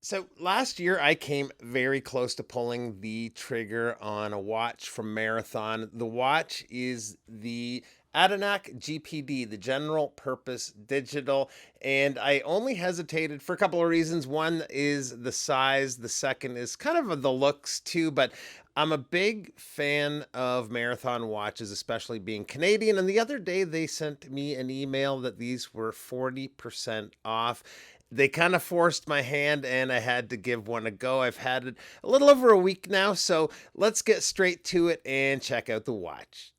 So last year, I came very close to pulling the trigger on a watch from Marathon. The watch is the Adanac GPD, the General Purpose Digital, and I only hesitated for a couple of reasons. One is the size, the second is kind of the looks too, but I'm a big fan of Marathon watches, especially being Canadian. And the other day, they sent me an email that these were 40% off. They kind of forced my hand and I had to give one a go. I've had it a little over a week now, so let's get straight to it and check out the watch.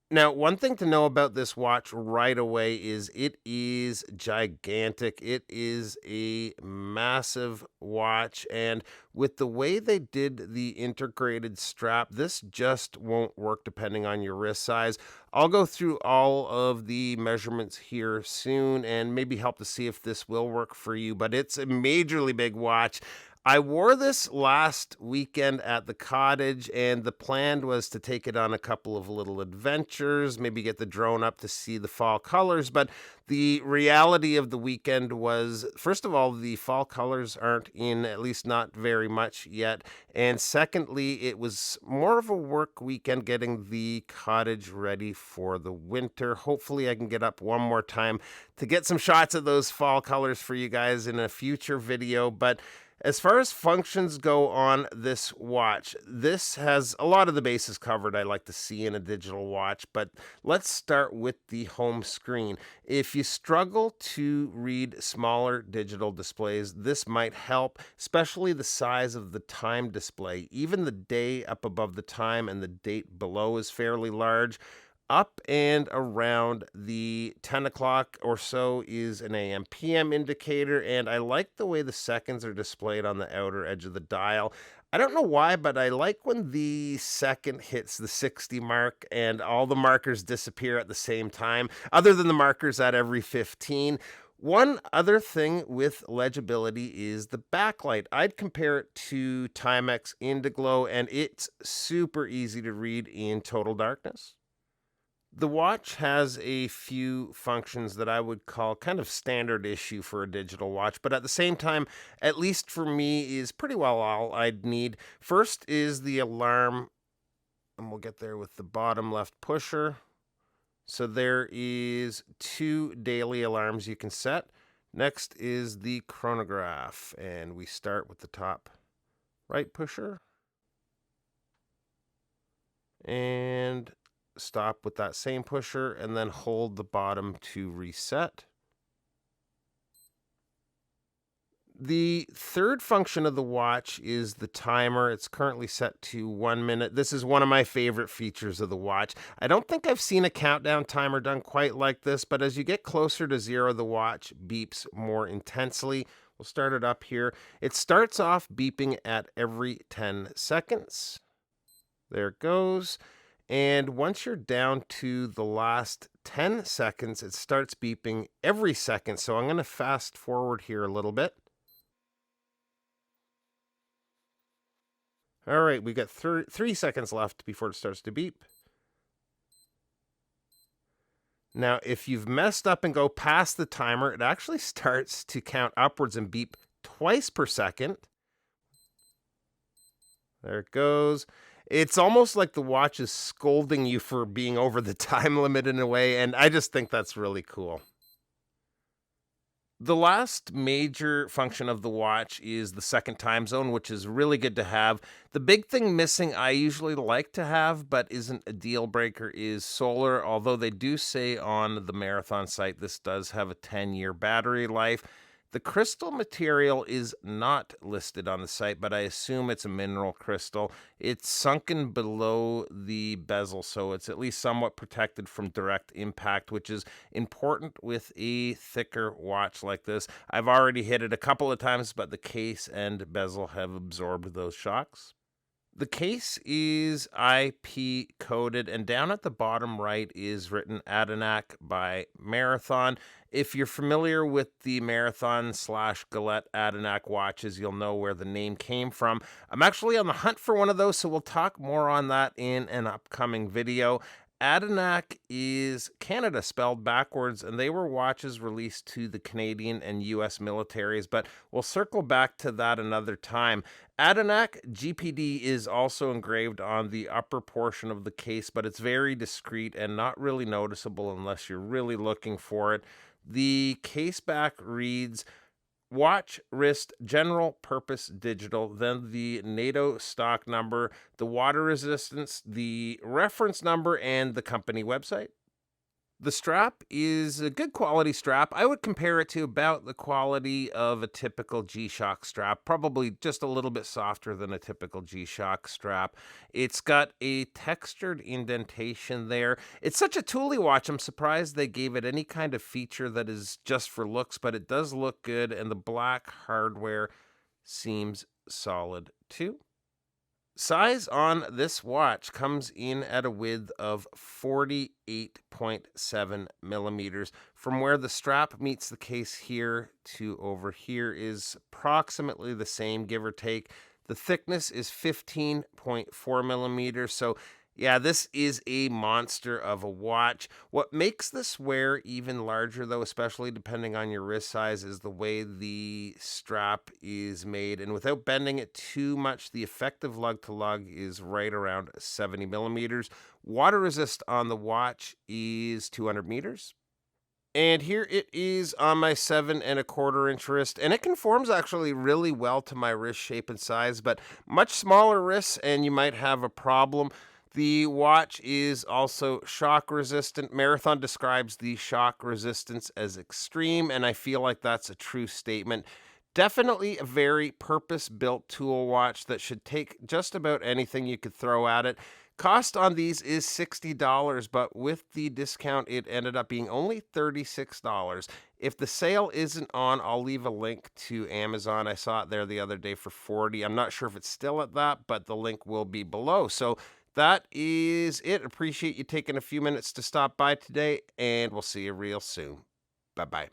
Now, one thing to know about this watch right away is it is gigantic. It is a massive watch. And with the way they did the integrated strap, this just won't work depending on your wrist size. I'll go through all of the measurements here soon and maybe help to see if this will work for you. But it's a majorly big watch. I wore this last weekend at the cottage, and the plan was to take it on a couple of little adventures, maybe get the drone up to see the fall colors. But the reality of the weekend was, first of all, the fall colors aren't in, at least not very much yet. And secondly, it was more of a work weekend getting the cottage ready for the winter. Hopefully, I can get up one more time to get some shots of those fall colors for you guys in a future video. But as far as functions go on this watch, this has a lot of the bases covered I like to see in a digital watch, but let's start with the home screen. If you struggle to read smaller digital displays, this might help, especially the size of the time display. Even the day up above the time and the date below is fairly large. Up and around the 10 o'clock or so is an AM PM indicator, and I like the way the seconds are displayed on the outer edge of the dial. I don't know why, but I like when the second hits the 60 mark and all the markers disappear at the same time, other than the markers at every 15. One other thing with legibility is the backlight. I'd compare it to Timex Indiglo, and it's super easy to read in total darkness. The watch has a few functions that I would call kind of standard issue for a digital watch, but at the same time, at least for me, is pretty well all I'd need. First is the alarm, and we'll get there with the bottom left pusher. So there is two daily alarms you can set. Next is the chronograph, and we start with the top right pusher. And stop with that same pusher and then hold the bottom to reset. The third function of the watch is the timer. It's currently set to 1 minute. This is one of my favorite features of the watch. I don't think I've seen a countdown timer done quite like this, but as you get closer to zero, the watch beeps more intensely. We'll start it up here. It starts off beeping at every 10 seconds. There it goes. And once you're down to the last 10 seconds, it starts beeping every second. So I'm going to fast forward here a little bit. All right, we got 3 seconds left before it starts to beep. Now, if you've messed up and go past the timer, it actually starts to count upwards and beep twice per second. There it goes. It's almost like the watch is scolding you for being over the time limit in a way, and I just think that's really cool. The last major function of the watch is the second time zone, which is really good to have. The big thing missing I usually like to have, but isn't a deal breaker, is solar, although they do say on the Marathon site this does have a 10-year battery life. The crystal material is not listed on the site, but I assume it's a mineral crystal. It's sunken below the bezel, so it's at least somewhat protected from direct impact, which is important with a thicker watch like this. I've already hit it a couple of times, but the case and bezel have absorbed those shocks. The case is IP coded, and down at the bottom right is written Adanac by Marathon. If you're familiar with the Marathon / Gillette Adanac watches, you'll know where the name came from. I'm actually on the hunt for one of those, so we'll talk more on that in an upcoming video. Adanac is Canada spelled backwards, and they were watches released to the Canadian and US militaries, but we'll circle back to that another time. Adanac GPD is also engraved on the upper portion of the case, but it's very discreet and not really noticeable unless you're really looking for it. The case back reads watch, wrist, general purpose digital, then the NATO stock number, the water resistance, the reference number, and the company website. The strap is a good quality strap. I would compare it to about the quality of a typical G-Shock strap, probably just a little bit softer than a typical G-Shock strap. It's got a textured indentation there. It's such a tooly watch. I'm surprised they gave it any kind of feature that is just for looks, but it does look good, and the black hardware seems solid too. Size on this watch comes in at a width of 48.7 millimeters. From where the strap meets the case here to over here is approximately the same, give or take. The thickness is 15.4 millimeters. So yeah, this is a monster of a watch. What makes this wear even larger, though, especially depending on your wrist size, is the way the strap is made. And without bending it too much, the effective lug to lug is right around 70 millimeters. Water resist on the watch is 200 meters. And here it is on my 7.25 inch wrist, and it conforms actually really well to my wrist shape and size, but much smaller wrists, and you might have a problem. The watch is also shock resistant. Marathon describes the shock resistance as extreme, and I feel like that's a true statement. Definitely a very purpose built tool watch that should take just about anything you could throw at it. Cost on these is $60, but with the discount, it ended up being only $36. If the sale isn't on, I'll leave a link to Amazon. I saw it there the other day for $40. I'm not sure if it's still at that, but the link will be below. So that is it. Appreciate you taking a few minutes to stop by today, and we'll see you real soon. Bye-bye.